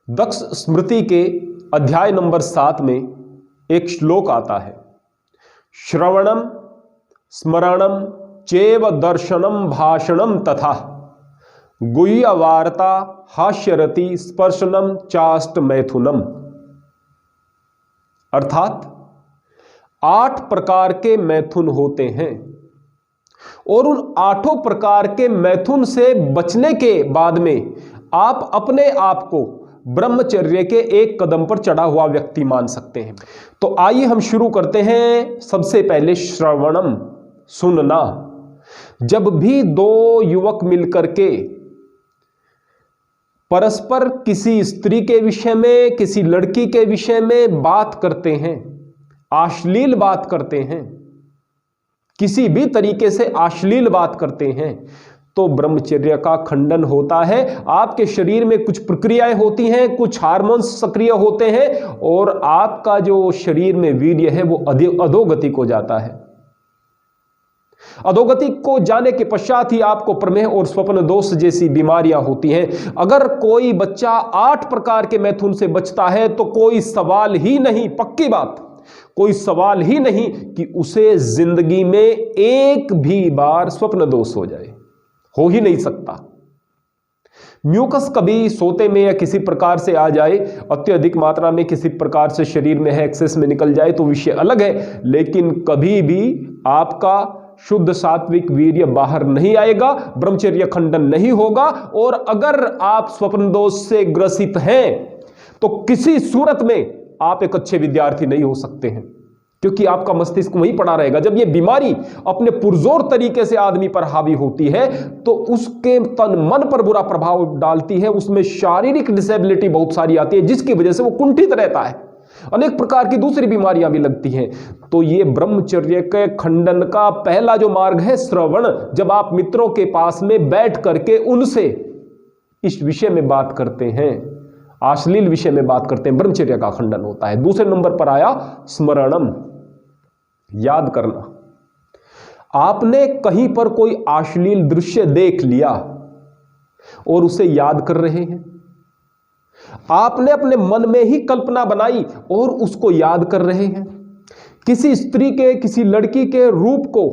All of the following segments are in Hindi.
दक्ष स्मृति के अध्याय नंबर 7 में एक श्लोक आता है, श्रवणम स्मरणम चैव दर्शनम भाषणम तथा गुह्य वार्ता हास्यरति स्पर्शनम चाष्ट मैथुनम। अर्थात 8 प्रकार के मैथुन होते हैं और उन 8 प्रकार के मैथुन से बचने के बाद में आप अपने आप को ब्रह्मचर्य के एक कदम पर चढ़ा हुआ व्यक्ति मान सकते हैं। तो आइए हम शुरू करते हैं। सबसे पहले श्रवणम, सुनना। जब भी 2 युवक मिलकर के परस्पर किसी स्त्री के विषय में, किसी लड़की के विषय में बात करते हैं, अश्लील बात करते हैं, किसी भी तरीके से अश्लील बात करते हैं, तो ब्रह्मचर्य का खंडन होता है। आपके शरीर में कुछ प्रक्रियाएं होती हैं, कुछ हार्मोन्स सक्रिय होते हैं और आपका जो शरीर में वीर्य है वो अधोगति को जाता है। अधोगति को जाने के पश्चात ही आपको प्रमेह और स्वप्न दोष जैसी बीमारियां होती हैं। अगर कोई बच्चा 8 प्रकार के मैथुन से बचता है तो कोई सवाल ही नहीं, पक्की बात, कोई सवाल ही नहीं कि उसे जिंदगी में एक भी बार स्वप्न दोष हो जाए, हो ही नहीं सकता। म्यूकस कभी सोते में या किसी प्रकार से आ जाए, अत्यधिक मात्रा में किसी प्रकार से शरीर में है, एक्सेस में निकल जाए तो विषय अलग है, लेकिन कभी भी आपका शुद्ध सात्विक वीर्य बाहर नहीं आएगा, ब्रह्मचर्य खंडन नहीं होगा। और अगर आप स्वप्न दोष से ग्रसित हैं तो किसी सूरत में आप एक अच्छे विद्यार्थी नहीं हो सकते हैं, क्योंकि आपका मस्तिष्क वहीं पड़ा रहेगा। जब यह बीमारी अपने पुरजोर तरीके से आदमी पर हावी होती है तो उसके तन मन पर बुरा प्रभाव डालती है, उसमें शारीरिक डिसेबिलिटी बहुत सारी आती है, जिसकी वजह से वो कुंठित रहता है, अनेक प्रकार की दूसरी बीमारियां भी लगती हैं। तो ये ब्रह्मचर्य के खंडन का पहला जो मार्ग है श्रवण। जब आप मित्रों के पास में बैठ करके उनसे इस विषय में बात करते हैं, अश्लील विषय में बात करते हैं, ब्रह्मचर्य का खंडन होता है। दूसरे नंबर पर आया स्मरणम, याद करना। आपने कहीं पर कोई अश्लील दृश्य देख लिया और उसे याद कर रहे हैं, आपने अपने मन में ही कल्पना बनाई और उसको याद कर रहे हैं। किसी स्त्री के, किसी लड़की के रूप को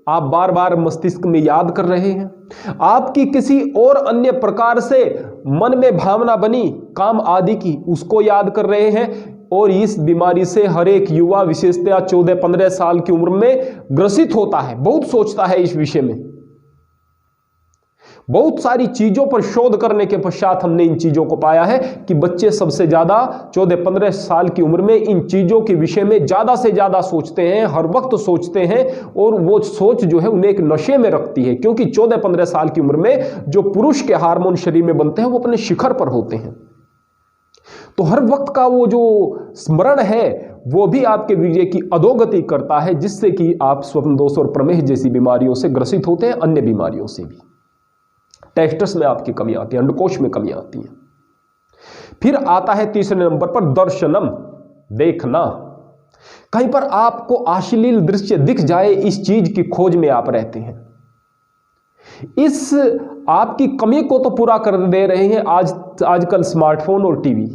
आप बार बार मस्तिष्क में याद कर रहे हैं। आपकी किसी और अन्य प्रकार से मन में भावना बनी काम आदि की, उसको याद कर रहे हैं। और इस बीमारी से हर एक युवा विशेषतया 14-15 साल की उम्र में ग्रसित होता है, बहुत सोचता है इस विषय में। बहुत सारी चीजों पर शोध करने के पश्चात हमने इन चीजों को पाया है कि बच्चे सबसे ज्यादा 14-15 साल की उम्र में इन चीजों के विषय में ज्यादा से ज्यादा सोचते हैं, हर वक्त सोचते हैं, और वो सोच जो है उन्हें एक नशे में रखती है, क्योंकि 14-15 साल की उम्र में जो पुरुष के हार्मोन शरीर में बनते हैं वो अपने शिखर पर होते हैं। तो हर वक्त का वो जो स्मरण है वो भी आपके वीर्य की अधोगति करता है, जिससे कि आप स्वप्न दोष और प्रमेह जैसी बीमारियों से ग्रसित होते हैं, अन्य बीमारियों से भी। टेस्टस में आपकी कमी आती है, अंडकोश में कमी आती है। फिर आता है तीसरे नंबर पर दर्शनम, देखना। कहीं पर आपको अश्लील दृश्य दिख जाए, इस चीज की खोज में आप रहते हैं। इस आपकी कमी को तो पूरा कर दे रहे हैं आजकल स्मार्टफोन और टीवी।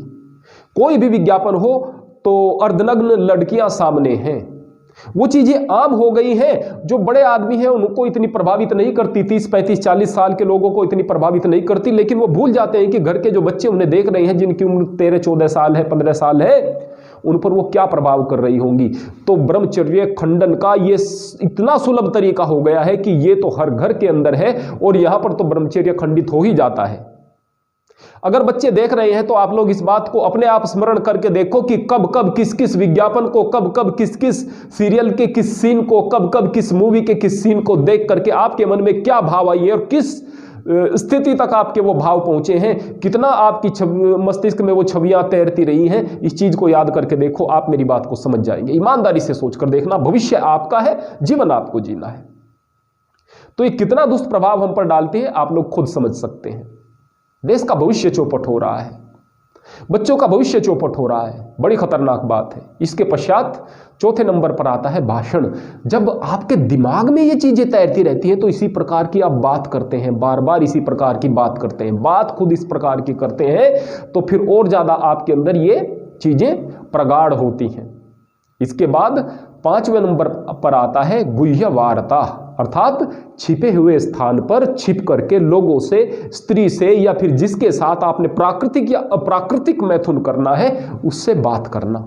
कोई भी विज्ञापन हो तो अर्धनग्न लड़कियां सामने हैं। वो चीजें आम हो गई हैं, जो बड़े आदमी हैं उनको इतनी प्रभावित नहीं करती, 30-35-40 साल के लोगों को इतनी प्रभावित नहीं करती, लेकिन वो भूल जाते हैं कि घर के जो बच्चे उन्हें देख रहे हैं, जिनकी उम्र 13-14 साल है, 15 साल है, उन पर वो क्या प्रभाव कर रही होंगी। तो ब्रह्मचर्य खंडन का ये इतना सुलभ तरीका हो गया है कि ये तो हर घर के अंदर है, और यहां पर तो ब्रह्मचर्य खंडित हो ही जाता है। अगर बच्चे देख रहे हैं तो आप लोग इस बात को अपने आप स्मरण करके देखो कि कब कब किस किस विज्ञापन को, कब कब किस किस सीरियल के किस सीन को, कब कब किस मूवी के किस सीन को देख करके आपके मन में क्या भाव आई है और किस स्थिति तक आपके वो भाव पहुंचे हैं, कितना आपकी मस्तिष्क में वो छवियां तैरती रही हैं। इस चीज को याद करके देखो, आप मेरी बात को समझ जाएंगे। ईमानदारी से सोचकर देखना, भविष्य आपका है, जीवन आपको जीना है। तो ये कितना दुष्प्रभाव हम पर डालते हैं आप लोग खुद समझ सकते हैं। देश का भविष्य चौपट हो रहा है। बच्चों का भविष्य चौपट हो रहा है, बड़ी खतरनाक बात है। इसके पश्चात चौथे नंबर पर आता है भाषण। जब आपके दिमाग में ये चीजें तैरती रहती हैं तो इसी प्रकार की आप बात करते हैं, बार बार इसी प्रकार की बात करते हैं, बात खुद इस प्रकार की करते हैं तो फिर और ज्यादा आपके अंदर ये चीजें प्रगाढ़ होती हैं। इसके बाद 5वें नंबर पर आता है गुह्यवार्ता, अर्थात छिपे हुए स्थान पर छिप करके लोगों से, स्त्री से या फिर जिसके साथ आपने प्राकृतिक या अप्राकृतिक मैथुन करना है उससे बात करना।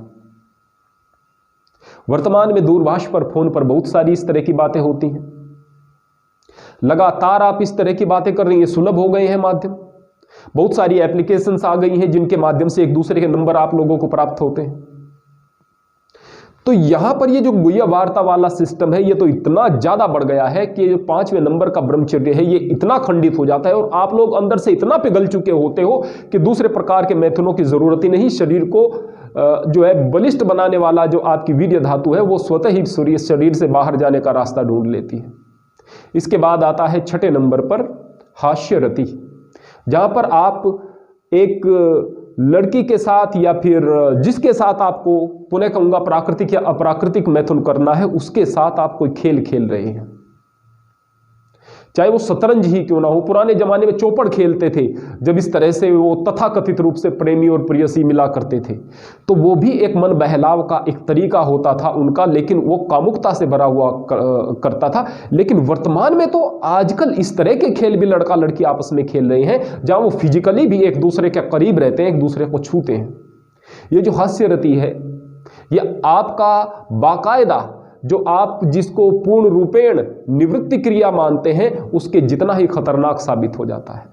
वर्तमान में दूरभाष पर, फोन पर बहुत सारी इस तरह की बातें होती हैं। लगातार आप इस तरह की बातें कर रही हैं, सुलभ हो गए हैं माध्यम। बहुत सारी एप्लीकेशंस आ गई हैं जिनके माध्यम से एक दूसरे के नंबर आप लोगों को प्राप्त होते हैं। तो यहां पर ये जो गुह्य वार्ता वाला सिस्टम है ये तो इतना ज्यादा बढ़ गया है कि जो 5वें नंबर का ब्रह्मचर्य है ये इतना खंडित हो जाता है और आप लोग अंदर से इतना पिघल चुके होते हो कि दूसरे प्रकार के मैथुनों की जरूरत ही नहीं। शरीर को जो है बलिष्ठ बनाने वाला जो आपकी वीर्य धातु है वो स्वतः ही शरीर से बाहर जाने का रास्ता ढूंढ लेती है। इसके बाद आता है 6ठे नंबर पर हास्यरति, जहां पर आप एक लड़की के साथ या फिर जिसके साथ आपको, पुनः कहूंगा प्राकृतिक या अप्राकृतिक मैथुन करना है, उसके साथ आप कोई खेल खेल रहे हैं, चाहे वो शतरंज ही क्यों ना हो। पुराने जमाने में चौपड़ खेलते थे जब इस तरह से वो तथाकथित रूप से प्रेमी और प्रेयसी मिला करते थे, तो वो भी एक मन बहलाव का एक तरीका होता था उनका, लेकिन वो कामुकता से भरा हुआ करता था। लेकिन वर्तमान में तो आजकल इस तरह के खेल भी लड़का लड़की आपस में खेल रहे हैं जहां वो फिजिकली भी एक दूसरे के करीब रहते हैं, एक दूसरे को छूते हैं। ये जो हास्यरति है ये आपका बाकायदा, जो आप जिसको पूर्ण रूपेण निवृत्ति क्रिया मानते हैं उसके जितना ही खतरनाक साबित हो जाता है।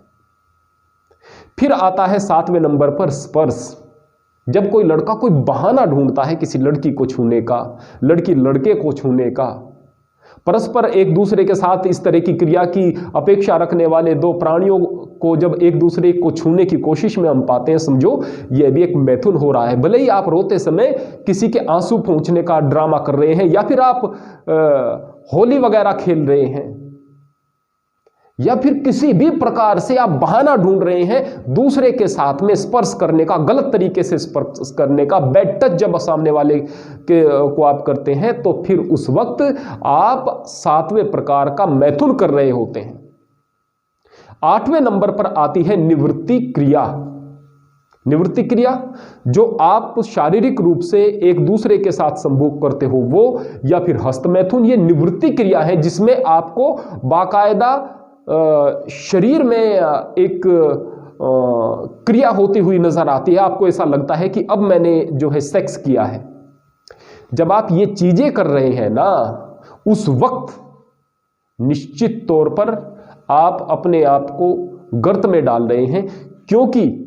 फिर आता है 7वें नंबर पर स्पर्श। जब कोई लड़का कोई बहाना ढूंढता है किसी लड़की को छूने का, लड़की लड़के को छूने का, परस्पर एक दूसरे के साथ इस तरह की क्रिया की अपेक्षा रखने वाले दो प्राणियों को जब एक दूसरे को छूने की कोशिश में हम पाते हैं, समझो यह भी एक मैथुन हो रहा है। भले ही आप रोते समय किसी के आंसू पोंछने का ड्रामा कर रहे हैं या फिर आप होली वगैरह खेल रहे हैं या फिर किसी भी प्रकार से आप बहाना ढूंढ रहे हैं दूसरे के साथ में स्पर्श करने का, गलत तरीके से स्पर्श करने का, बैड टच जब सामने वाले को आप करते हैं तो फिर उस वक्त आप 7वें प्रकार का मैथुन कर रहे होते हैं। 8वें नंबर पर आती है निवृत्ति क्रिया। निवृत्ति क्रिया जो आप शारीरिक रूप से एक दूसरे के साथ संभोग करते हो वो, या फिर हस्त मैथुन, ये निवृत्ति क्रिया है जिसमें आपको बाकायदा शरीर में एक क्रिया होती हुई नजर आती है। आपको ऐसा लगता है कि अब मैंने जो है सेक्स किया है। जब आप ये चीजें कर रहे हैं ना, उस वक्त निश्चित तौर पर आप अपने आप को गर्त में डाल रहे हैं, क्योंकि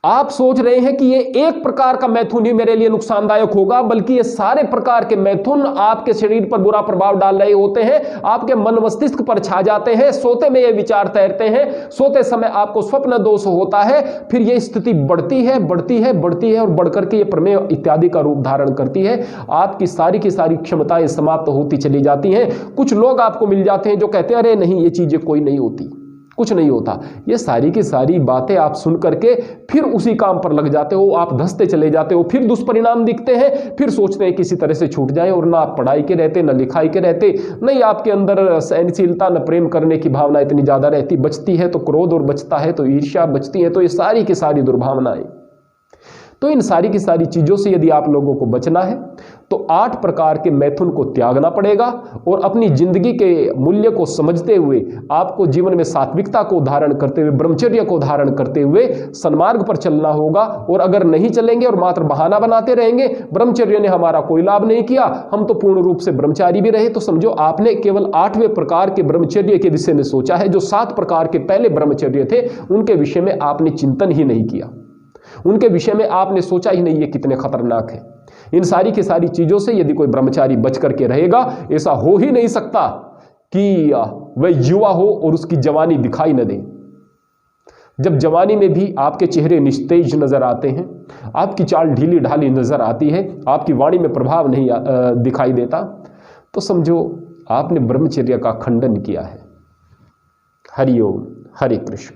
आप सोच रहे हैं कि ये एक प्रकार का मैथुन ही मेरे लिए नुकसानदायक होगा, बल्कि ये सारे प्रकार के मैथुन आपके शरीर पर बुरा प्रभाव डाल रहे होते हैं, आपके मन मस्तिष्क पर छा जाते हैं। सोते में ये विचार तैरते हैं, सोते समय आपको स्वप्न दोष होता है, फिर ये स्थिति बढ़ती है बढ़ती है बढ़ती है और बढ़कर के ये प्रमेय इत्यादि का रूप धारण करती है। आपकी सारी की सारी क्षमताएं समाप्त होती चली जाती हैं। कुछ लोग आपको मिल जाते हैं जो कहते हैं अरे नहीं ये चीजें कोई नहीं होती, कुछ नहीं होता। ये सारी की सारी बातें आप सुन करके फिर उसी काम पर लग जाते हो, आप धंसते चले जाते हो, फिर दुष्परिणाम दिखते हैं, फिर सोचते हैं किसी तरह से छूट जाए, और ना आप पढ़ाई के रहते, ना लिखाई के रहते, नहीं आपके अंदर सहनशीलता, न प्रेम करने की भावना इतनी ज्यादा रहती। बचती है तो क्रोध और बचता है तो ईर्ष्या, बचती है तो ये सारी की सारी दुर्भावनाएं। तो इन सारी की सारी चीजों से यदि आप लोगों को बचना है तो 8 प्रकार के मैथुन को त्यागना पड़ेगा और अपनी जिंदगी के मूल्य को समझते हुए आपको जीवन में सात्विकता को धारण करते हुए, ब्रह्मचर्य को धारण करते हुए सन्मार्ग पर चलना होगा। और अगर नहीं चलेंगे और मात्र बहाना बनाते रहेंगे, ब्रह्मचर्य ने हमारा कोई लाभ नहीं किया, हम तो पूर्ण रूप से ब्रह्मचारी भी रहे, तो समझो आपने केवल 8वें प्रकार के ब्रह्मचर्य के विषय में सोचा है। जो 7 प्रकार के पहले ब्रह्मचर्य थे उनके विषय में आपने चिंतन ही नहीं किया, उनके विषय में आपने सोचा ही नहीं ये कितने खतरनाक है। इन सारी की सारी चीजों से यदि कोई ब्रह्मचारी बच करके रहेगा, ऐसा हो ही नहीं सकता कि वह युवा हो और उसकी जवानी दिखाई न दे। जब जवानी में भी आपके चेहरे निस्तेज नजर आते हैं, आपकी चाल ढीली ढाली नजर आती है, आपकी वाणी में प्रभाव नहीं दिखाई देता, तो समझो आपने ब्रह्मचर्य का खंडन किया है। हरि ओम, हरे कृष्ण।